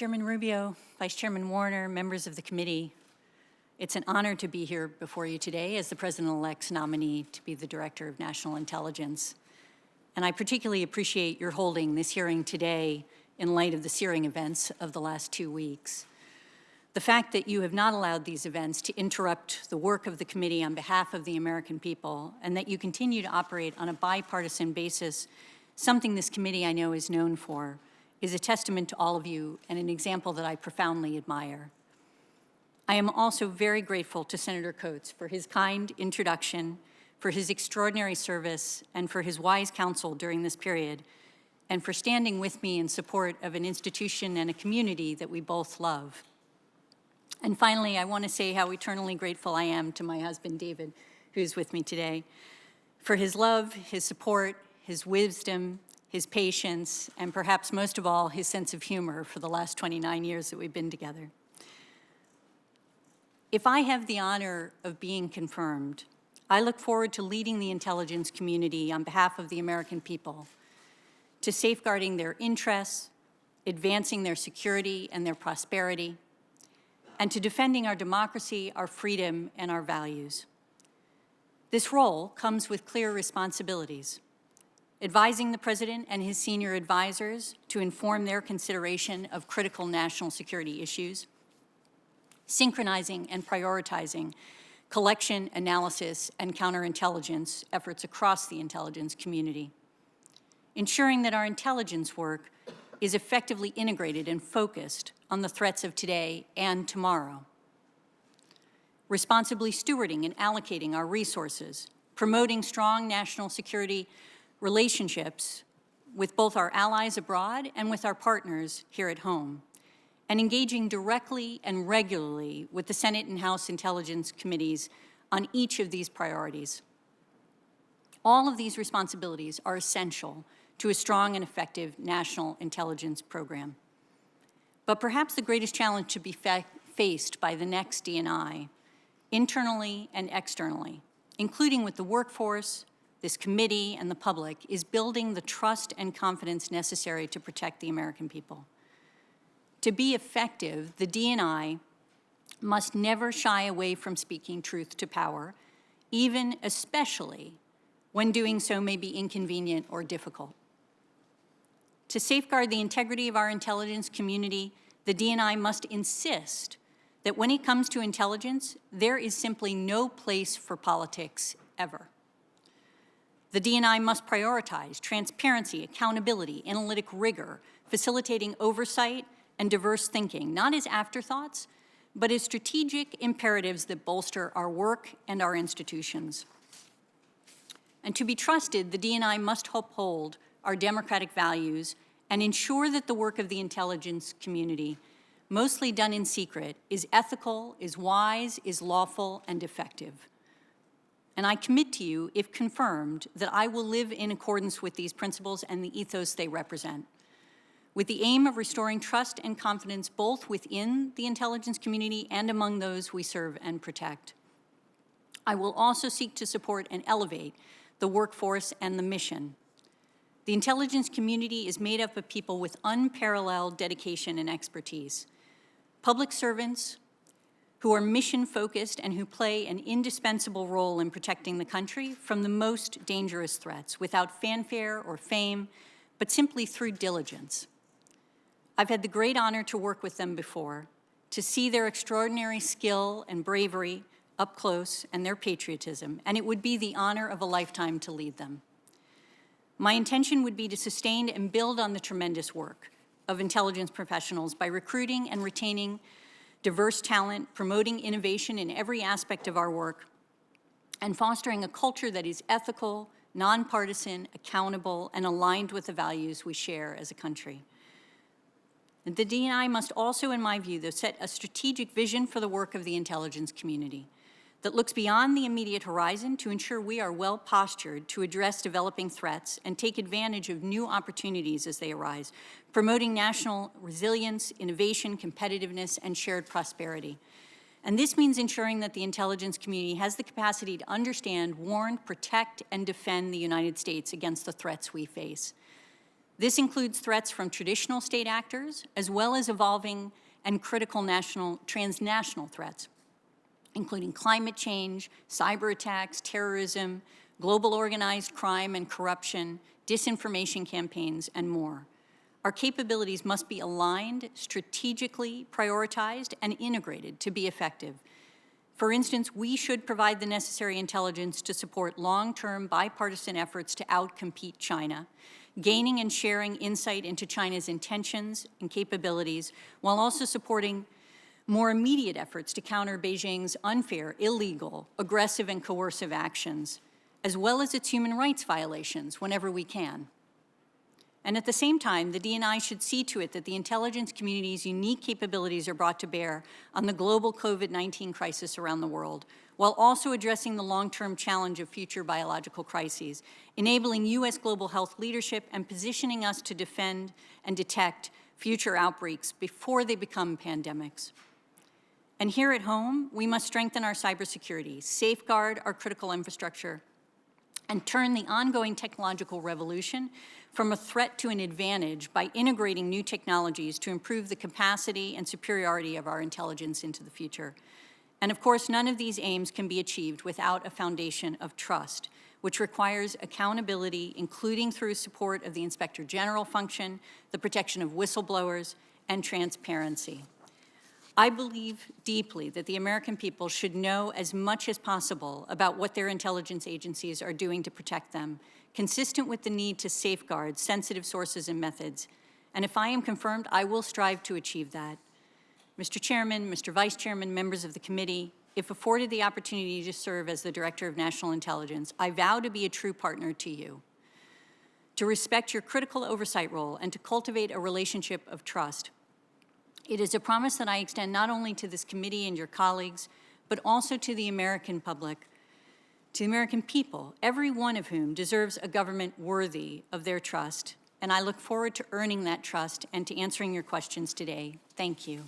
Chairman Rubio, Vice Chairman Warner, members of the committee, it's an honor to be here before you today as the President-elect's nominee to be the Director of National Intelligence. And I particularly appreciate your holding this hearing today in light of the searing events of the last 2 weeks. The fact that you have not allowed these events to interrupt the work of the committee on behalf of the American people, and that you continue to operate on a bipartisan basis, something this committee I know is known for, is a testament to all of you and an example that I profoundly admire. I am also very grateful to Senator Coates for his kind introduction, for his extraordinary service, and for his wise counsel during this period, and for standing with me in support of an institution and a community that we both love. And finally, I want to say how eternally grateful I am to my husband, David, who's with me today, for his love, his support, his wisdom, his patience, and perhaps most of all, his sense of humor for the last 29 years that we've been together. If I have the honor of being confirmed, I look forward to leading the intelligence community on behalf of the American people, to safeguarding their interests, advancing their security and their prosperity, and to defending our democracy, our freedom, and our values. This role comes with clear responsibilities: advising the President and his senior advisors to inform their consideration of critical national security issues, synchronizing and prioritizing collection, analysis, and counterintelligence efforts across the intelligence community, ensuring that our intelligence work is effectively integrated and focused on the threats of today and tomorrow, responsibly stewarding and allocating our resources, promoting strong national security relationships with both our allies abroad and with our partners here at home, and engaging directly and regularly with the Senate and House Intelligence Committees on each of these priorities. All of these responsibilities are essential to a strong and effective national intelligence program. But perhaps the greatest challenge to be faced by the next DNI, internally and externally, including with the workforce, this committee, and the public, is building the trust and confidence necessary to protect the American people. To be effective, the DNI must never shy away from speaking truth to power, even especially when doing so may be inconvenient or difficult. To safeguard the integrity of our intelligence community, the DNI must insist that when it comes to intelligence, there is simply no place for politics ever. The DNI must prioritize transparency, accountability, analytic rigor, facilitating oversight and diverse thinking, not as afterthoughts, but as strategic imperatives that bolster our work and our institutions. And to be trusted, the DNI must uphold our democratic values and ensure that the work of the intelligence community, mostly done in secret, is ethical, is wise, is lawful, and effective. And I commit to you, if confirmed, that I will live in accordance with these principles and the ethos they represent, with the aim of restoring trust and confidence both within the intelligence community and among those we serve and protect. I will also seek to support and elevate the workforce and the mission. The intelligence community is made up of people with unparalleled dedication and expertise, public servants who are mission-focused and who play an indispensable role in protecting the country from the most dangerous threats without fanfare or fame, but simply through diligence. I've had the great honor to work with them before, to see their extraordinary skill and bravery up close and their patriotism, and it would be the honor of a lifetime to lead them. My intention would be to sustain and build on the tremendous work of intelligence professionals by recruiting and retaining diverse talent, promoting innovation in every aspect of our work, and fostering a culture that is ethical, nonpartisan, accountable, and aligned with the values we share as a country. The DNI must also, in my view, set a strategic vision for the work of the intelligence community that looks beyond the immediate horizon to ensure we are well postured to address developing threats and take advantage of new opportunities as they arise, promoting national resilience, innovation, competitiveness, and shared prosperity. And this means ensuring that the intelligence community has the capacity to understand, warn, protect, and defend the United States against the threats we face. This includes threats from traditional state actors, as well as evolving and critical transnational threats, including climate change, cyber attacks, terrorism, global organized crime and corruption, disinformation campaigns, and more. Our capabilities must be aligned, strategically prioritized, and integrated to be effective. For instance, we should provide the necessary intelligence to support long-term bipartisan efforts to outcompete China, gaining and sharing insight into China's intentions and capabilities, while also supporting more immediate efforts to counter Beijing's unfair, illegal, aggressive, and coercive actions, as well as its human rights violations whenever we can. And at the same time, the DNI should see to it that the intelligence community's unique capabilities are brought to bear on the global COVID-19 crisis around the world, while also addressing the long-term challenge of future biological crises, enabling U.S. global health leadership and positioning us to defend and detect future outbreaks before they become pandemics. And here at home, we must strengthen our cybersecurity, safeguard our critical infrastructure, and turn the ongoing technological revolution from a threat to an advantage by integrating new technologies to improve the capacity and superiority of our intelligence into the future. And of course, none of these aims can be achieved without a foundation of trust, which requires accountability, including through support of the Inspector General function, the protection of whistleblowers, and transparency. I believe deeply that the American people should know as much as possible about what their intelligence agencies are doing to protect them, consistent with the need to safeguard sensitive sources and methods. And if I am confirmed, I will strive to achieve that. Mr. Chairman, Mr. Vice Chairman, members of the committee, if afforded the opportunity to serve as the Director of National Intelligence, I vow to be a true partner to you, to respect your critical oversight role, and to cultivate a relationship of trust. It is a promise that I extend not only to this committee and your colleagues, but also to the American public, to the American people, every one of whom deserves a government worthy of their trust. And I look forward to earning that trust and to answering your questions today. Thank you.